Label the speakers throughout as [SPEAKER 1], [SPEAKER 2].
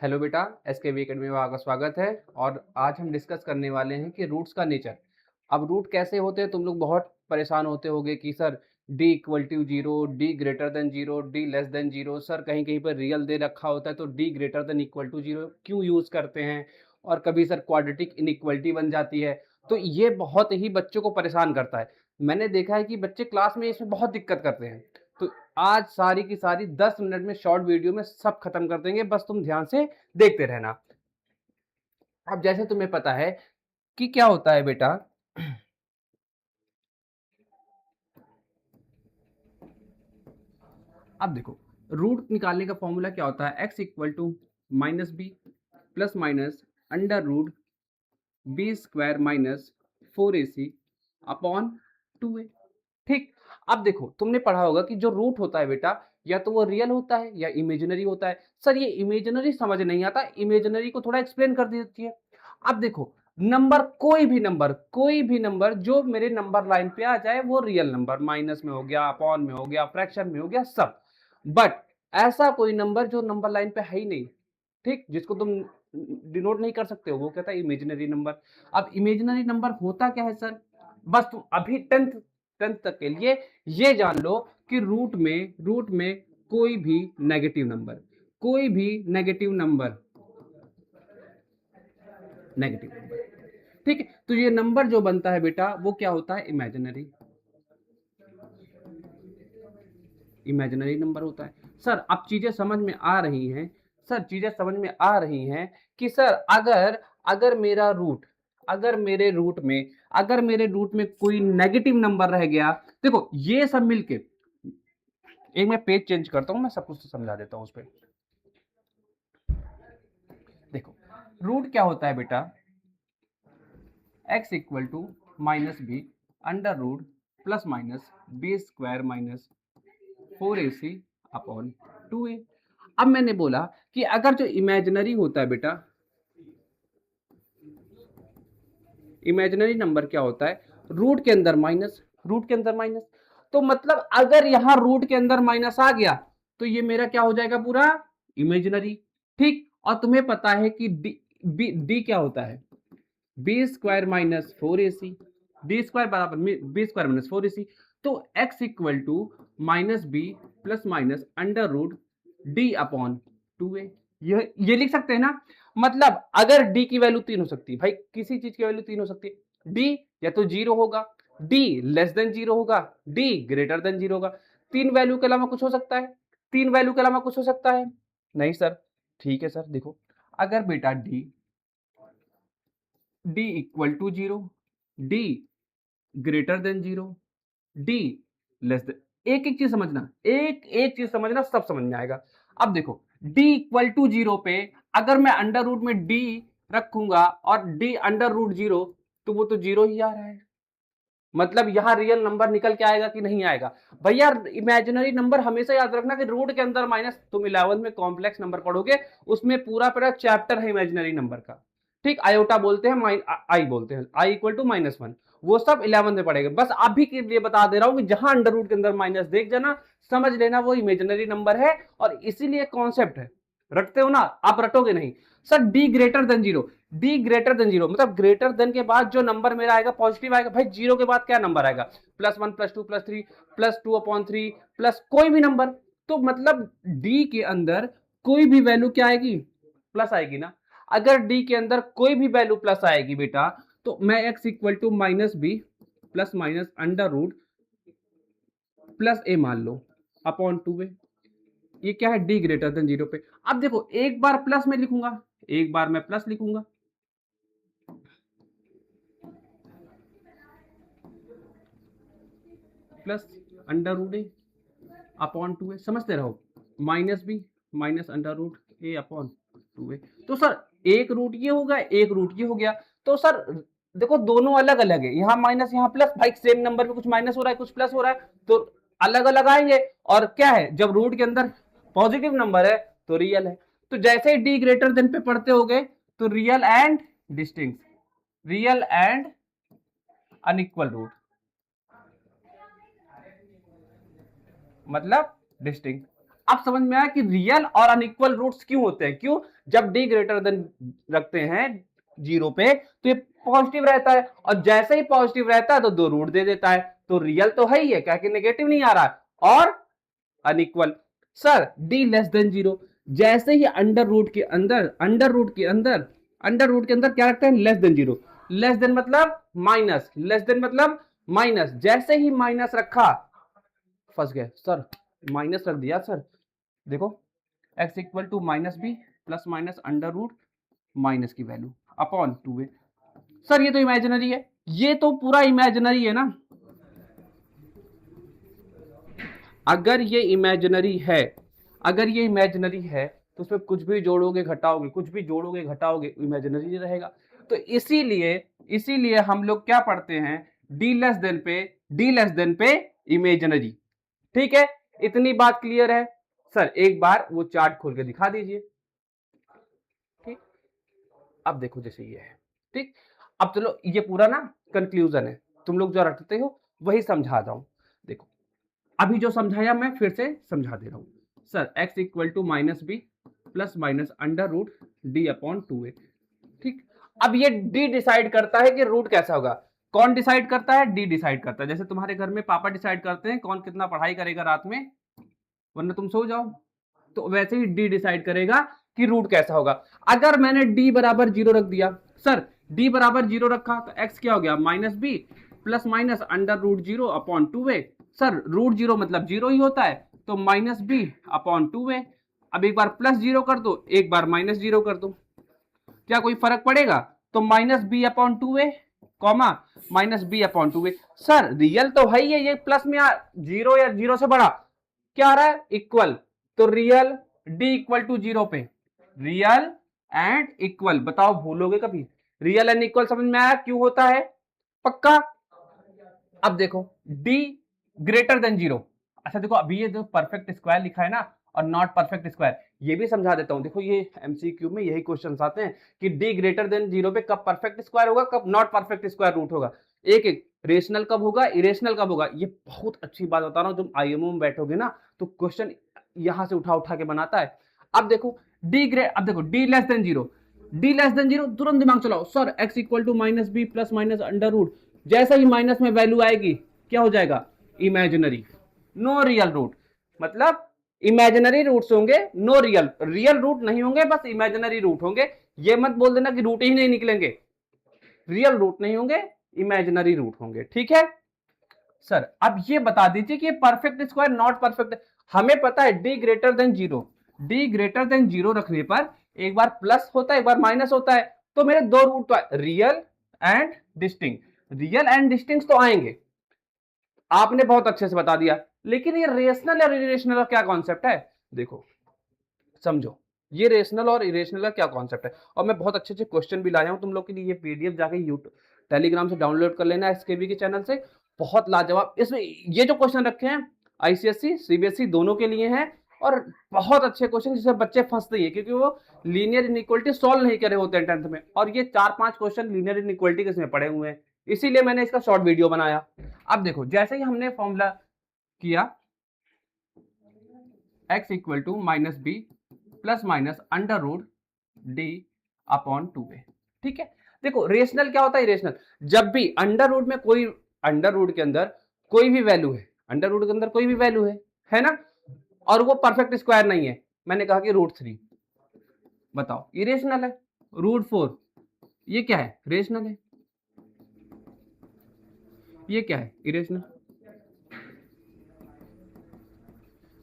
[SPEAKER 1] Hello बेटा, SKV academy में आपका स्वागत है। और आज हम डिस्कस करने वाले हैं कि रूट्स का नेचर। अब रूट कैसे होते हैं, तुम लोग बहुत परेशान होते होगे कि sir D equal to zero, D greater than zero, D less than zero. Sir कहीं कहीं पर रियल दे रखा होता है तो D greater than equal to zero क्यों यूज़ करते हैं, और कभी सर क्वाड्रेटिक इनइक्वलिटी बन जाती है। तो ये बहुत ही बच्चों को परेशान करता है। मैंने देखा है कि बच्चे क्लास में इसमें बहुत दिक्कत करते हैं। तो आज सारी की सारी 10 मिनट में शॉर्ट वीडियो में सब खत्म कर देंगे, बस तुम ध्यान से देखते रहना। अब जैसे तुम्हें पता है कि क्या होता है बेटा, अब देखो रूट निकालने का फॉर्मूला क्या होता है, x equal to minus B plus minus under root B square minus 4ac upon 2a। ठीक। अब देखो तुमने पढ़ा होगा कि जो रूट होता है बेटा, या तो वो रियल होता है या इमेजिनरी होता है। सर ये इमेजिनरी समझ नहीं आता, इमेजिनरी को थोड़ा एक्सप्लेन कर देती है। अब देखो नंबर, कोई भी नंबर जो मेरे नंबर लाइन पे आ जाए वो रियल नंबर, माइनस में हो गया, अपॉन में हो गया, फ्रैक्शन में हो गया, सब। बट ऐसा कोई नंबर जो नंबर लाइन पे है ही नहीं, ठीक, जिसको तुम डिनोट नहीं कर सकते हो, वो कहता है इमेजिनरी नंबर। अब इमेजिनरी नंबर होता क्या है सर, बस तुम अभी टेंथ तक के लिए ये जान लो कि रूट में कोई भी नेगेटिव नंबर, कोई भी नेगेटिव नंबर, नेगेटिव नंबर, ठीक है। तो ये नंबर जो बनता है बेटा वो क्या होता है, इमेजिनरी, इमेजिनरी नंबर होता है। सर अब चीजें समझ में आ रही हैं, सर चीजें समझ में आ रही हैं कि सर अगर अगर मेरा रूट अगर मेरे रूट में कोई नेगेटिव नंबर रह गया, देखो ये सब मिलके, एक मैं पेज चेंज करता हूं, मैं सब कुछ समझा देता हूं उस पर। देखो रूट क्या होता है बेटा, x equal to minus B under root plus minus B square minus 4ac upon 2a। अब मैंने बोला कि अगर जो इमेजिनरी होता है बेटा, इमेजिनरी नंबर क्या होता है, रूट के अंदर माइनस, रूट के अंदर माइनस, तो मतलब अगर यहां रूट के अंदर माइनस आ गया तो ये मेरा क्या हो जाएगा, पूरा इमेजिनरी। ठीक। और तुम्हें पता है कि डी क्या होता है, B square minus 4ac, B square बराबर बी स्क्वायर माइनस 4ac। तो x equal to minus B plus minus under root D upon 2a। ये लिख सकते हैं ना। मतलब अगर d की वैल्यू 3 हो सकती है भाई, किसी चीज की वैल्यू 3 हो सकती है। d या तो 0 होगा, d लेस देन 0 होगा, d ग्रेटर देन 0 होगा। 3 वैल्यू के अलावा कुछ हो सकता है, 3 वैल्यू के अलावा कुछ हो सकता है नहीं सर। ठीक है सर, देखो अगर बेटा d equal to 0, d greater than 0, d less than, एक एक चीज समझना, एक एक चीज समझना, सब समझ में आएगा। अब देखो d इक्वल टू 0 पे अगर मैं अंडर रूट में d रखूंगा और d अंडर रूट 0, तो वो तो 0 ही आ रहा है। मतलब यहां रियल नंबर निकल के आएगा कि नहीं आएगा भैया। इमेजिनरी नंबर हमेशा याद रखना कि रूट के अंदर माइनस, तुम 11th में कॉम्प्लेक्स नंबर पढ़ोगे, उसमें पूरा पूरा चैप्टर है इमेजिनरी नंबर का। ठीक, आयोटा बोलते हैं, आई बोलते हैं, आई इक्वल टू -1, वो सब 11 में पढ़ेगा। बस अभी के लिए बता दे रहा हूं कि जहां अंडर रूट के अंदर माइनस देख जाना, समझ लेना वो इमेजिनरी नंबर है। और इसीलिए कॉन्सेप्ट है, रटते हो ना आप, रटोगे नहीं। Sir D greater than 0, D greater than 0 मतलब ग्रेटर देन के बाद जो नंबर मेरा आएगा पॉजिटिव आएगा भाई। 0 के बाद क्या नंबर आएगा, +1 +2 +3 +2/3 प्लस कोई भी नंबर। तो मतलब डी के अंदर कोई भी वैल्यू क्या आएगी, प्लस आएगी ना। अगर डी के अंदर कोई भी वैल्यू प्लस आएगी बेटा, तो मैं x equal to minus B plus minus under root plus a मान लो अपॉन 2a। ये क्या है, डी ग्रेटर देन 0 पे। अब देखो एक बार प्लस में लिखूंगा, एक बार मैं प्लस लिखूंगा, plus under root a upon 2a, समझते रहो, minus b minus under root a upon 2a। तो सर एक रूट ये होगा, एक रूट ये हो गया। तो सर देखो दोनों अलग अलग है, यहाँ माइनस यहाँ प्लस, भाई सेम नंबर पे कुछ माइनस हो रहा है कुछ प्लस हो रहा है, तो अलग अलग आएंगे। और क्या है, जब रूट के अंदर पॉजिटिव नंबर है तो रियल है। तो जैसे ही डी ग्रेटर देन पे पढ़ते हो गए, तो real and distinct, real and unequal root, मतलब डिस्टिंक्ट। अब समझ में आया कि रियल और अनइक्वल रूट्स क्यों होते हैं, क्यों, जब डी ग्रेटर देन रखते हैं 0 पे तो ये पॉजिटिव रहता है, और जैसे ही पॉजिटिव रहता है तो 2 रूट दे देता है, तो रियल तो है ही है, क्या कि नेगेटिव नहीं आ रहा है, और unequal. Sir D less than 0, जैसे ही अंडर रूट के अंदर क्या रखते हैं, लेस देन 0, लेस देन मतलब माइनस, लेस देन मतलब माइनस, जैसे ही माइनस रखा फंस गए सर, माइनस रख दिया सर, देखो x equal to minus B plus minus under root minus की वैल्यू अपॉन 2a। सर ये तो इमेजिनरी है, ये तो पूरा इमेजिनरी है ना, अगर ये इमेजिनरी है, अगर ये इमेजिनरी है तो उसमें कुछ भी जोड़ोगे घटाओगे, कुछ भी जोड़ोगे घटाओगे, इमेजिनरी रहेगा। तो इसीलिए हम लोग क्या पढ़ते हैं, डी लेस देन पे इमेजिनरी। ठीक है, इतनी बात क्लियर है। सर एक बार वो चार्ट खोल के दिखा दीजिए। ठीक, अब देखो जैसे ये है, ठीक, अब चलो ये पूरा ना कंक्लूजन है, तुम लोग जो रटते हो वही समझा जाऊं। देखो अभी जो समझाया मैं फिर से समझा दे रहा हूं। Sir x equal to minus B plus minus under root D upon 2a। ठीक, अब ये डी डिसाइड करता है कि रूट कैसा होगा। कौन डिसाइड करता है, डी डिसाइड करता है। जैसे तुम्हारे घर में पापा डिसाइड करते हैं कौन कितना पढ़ाई करेगा रात में, वरना तुम सो जाओ, तो वैसे ही डी डिसाइड करेगा कि रूट कैसा होगा। अगर मैंने डी बराबर 0 रख दिया, सर डी बराबर 0 रखा तो x क्या हो गया, minus B plus minus under root 0 upon 2a। Sir root 0 मतलब 0 ही होता है, तो माइनस बी अपॉन 2a। अब एक बार प्लस 0 कर दो, एक बार माइनस 0 कर दो, क्या कोई फर्क पड़ेगा, तो minus B upon 2a comma minus B upon 2a। Sir real तो है ही है, ये प्लस में 0 या 0 से बड़ा क्या आ रहा है, इक्वल, तो रियल डी इक्वल टू 0 पे, रियल एंड इक्वल, बताओ भूलोगे कभी, रियल एंड इक्वल समझ में आया क्यों होता है, पक्का। अब देखो डी ग्रेटर देन 0, अच्छा देखो अभी ये जो परफेक्ट स्क्वायर लिखा है ना और नॉट परफेक्ट स्क्वायर, ये भी समझा देता हूं। देखो ये एमसीक्यू में यही क्वेश्चंस आते हैं कि डी ग्रेटर देन 0 पे कब परफेक्ट स्क्वायर होगा, कब नॉट परफेक्ट स्क्वायर रूट होगा, एक एक रेशनल कब होगा, इरेशनल कब होगा। ये बहुत अच्छी बात बता रहा हूं, तुम आईएमओ में बैठोगे ना तो क्वेश्चन यहां से उठा उठा के बनाता है। अब देखो अब देखो D less than 0, D less than 0 तुरंत दिमाग चलाओ, sir x equal to minus B plus minus under root, जैसा ही माइनस में वैल्यू आएगी क्या हो जाएगा, इमेजिनरी, नो रियल रूट, मतलब इमेजिनरी रूट्स होंगे, नो रियल, रियल रूट नहीं होंगे, बस इमेजिनरी रूट होंगे। ये मत बोल देना कि रूट ही नहीं निकलेंगे, रियल रूट नहीं होंगे, इमेजिनरी रूट होंगे। ठीक है सर, अब ये बता दीजिए कि परफेक्ट स्क्वायर नॉट परफेक्ट, हमें पता है D greater than 0, D greater than 0 रखने पर एक बार प्लस होता है एक बार माइनस होता है, तो मेरे दो रूट तो real and distinct, real and distinct तो आएंगे, आपने बहुत अच्छे से बता दिया। लेकिन ये रेशनल और इरेशनल का क्या कॉन्सेप्ट है, देखो समझो, ये रेशनल और इरेशनल का क्या कॉन्सेप्ट है, और मैं बहुत अच्छे अच्छे क्वेश्चन भी लाया हूं तुम लोग के लिए, ये पीडीएफ जाके यूट्यूब टेलीग्राम से डाउनलोड कर लेना एसकेबी के चैनल से, बहुत लाजवाब। इसमें ये जो क्वेश्चन रखे हैं आईसीएससी सीबीएसई दोनों के लिए हैं, और बहुत अच्छे क्वेश्चन जिससे बच्चे फंसते हैं क्योंकि वो लीनियर इनइक्वालिटी सॉल्व नहीं करे होते हैं 10th में, और ये 4-5 क्वेश्चन लीनियर इनइक्वालिटी के इसमें पड़े हुए हैं, इसीलिए मैंने इसका शॉर्ट वीडियो बनाया। अब देखो जैसे ही हमने फॉर्मूला किया x equal to minus B plus minus under root D upon 2a। ठीक है, देखो रेशनल क्या होता है, इरेशनल जब भी अंडर रूट में कोई, अंडर रूट के अंदर कोई भी वैल्यू है, अंडर रूट के अंदर कोई भी वैल्यू है ना, और वो परफेक्ट स्क्वायर नहीं है, मैंने कहा कि रूट 3, बताओ इरेशनल है, रूट 4 ये क्या है, रेशनल है, ये क्या है, इरेशनल।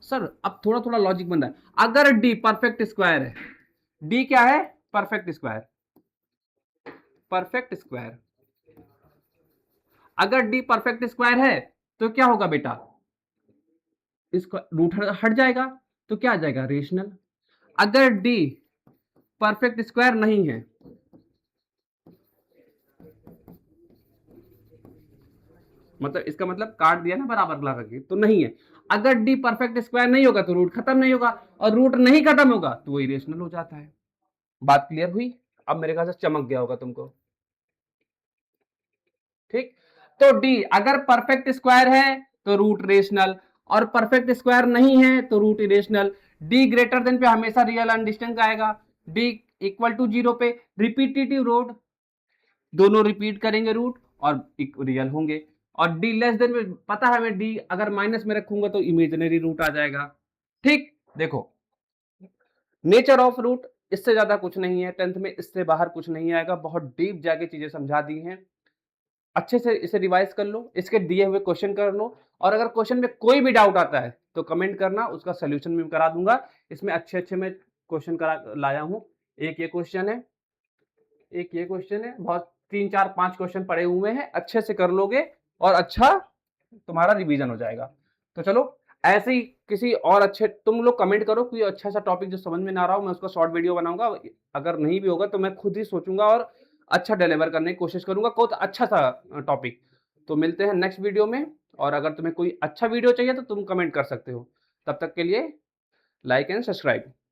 [SPEAKER 1] सर अब थोड़ा थोड़ा लॉजिक बन रहा है, अगर डी परफेक्ट स्क्वायर है, डी क्या है, परफेक्ट स्क्वायर, परफेक्ट स्क्वायर, अगर डी परफेक्ट स्क्वायर है तो क्या होगा बेटा, इसका रूट हट जाएगा, तो क्या आ जाएगा, रेशनल। अगर डी परफेक्ट स्क्वायर नहीं है, मतलब इसका मतलब काट दिया ना बराबर लगा के, तो नहीं है। अगर डी परफेक्ट स्क्वायर नहीं होगा तो रूट खत्म नहीं होगा, और रूट नहीं खत्म होगा तो वो इरेशनल हो जाता है। बात क्लियर हुई, अब मेरे ख्याल से चमक गया होगा तुमको। ठीक, तो डी अगर परफेक्ट स्क्वायर है तो रूट रेशनल, और परफेक्ट स्क्वायर नहीं है तो root irrational. D greater than पे हमेशा रियल एंड डिस्टिंक्ट आएगा। डी इक्वल टू 0 पे रिपीटेटिव रूट, दोनों रिपीट करेंगे रूट और रियल होंगे। और डी लेस देन में पता है हमें डी अगर माइनस में रखूंगा तो इमेजिनरी रूट आ जाएगा। ठीक, देखो नेचर ऑफ रूट इससे ज्यादा कुछ नहीं है, 10th में इससे बाहर कुछ नहीं आएगा। बहुत डीप जाके चीजें समझा दी हैं, अच्छे से इसे रिवाइज कर लो, इसके दिए हुए क्वेश्चन कर लो, और अगर क्वेश्चन में कोई भी डाउट आता है तो कमेंट करना, उसका सोल्यूशन भी करा दूंगा। इसमें अच्छे अच्छे मैं क्वेश्चन करा लाया हूँ। एक ये क्वेश्चन है, एक ये क्वेश्चन है, बहुत 3 4 5 क्वेश्चन पड़े हुए हैं, अच्छे से कर लोगे और अच्छा तुम्हारा रिवीजन हो जाएगा। तो चलो ऐसे ही किसी और अच्छे, तुम लोग कमेंट करो कोई अच्छा सा टॉपिक जो समझ में ना रहा हो, मैं उसका शॉर्ट वीडियो बनाऊंगा। अगर नहीं भी होगा तो मैं खुद ही सोचूंगा और अच्छा डिलीवर करने की कोशिश करूंगा, बहुत अच्छा सा टॉपिक। तो मिलते हैं नेक्स्ट वीडियो में, और अगर तुम्हें कोई अच्छा वीडियो चाहिए तो तुम कमेंट कर सकते हो। तब तक के लिए लाइक एंड सब्सक्राइब।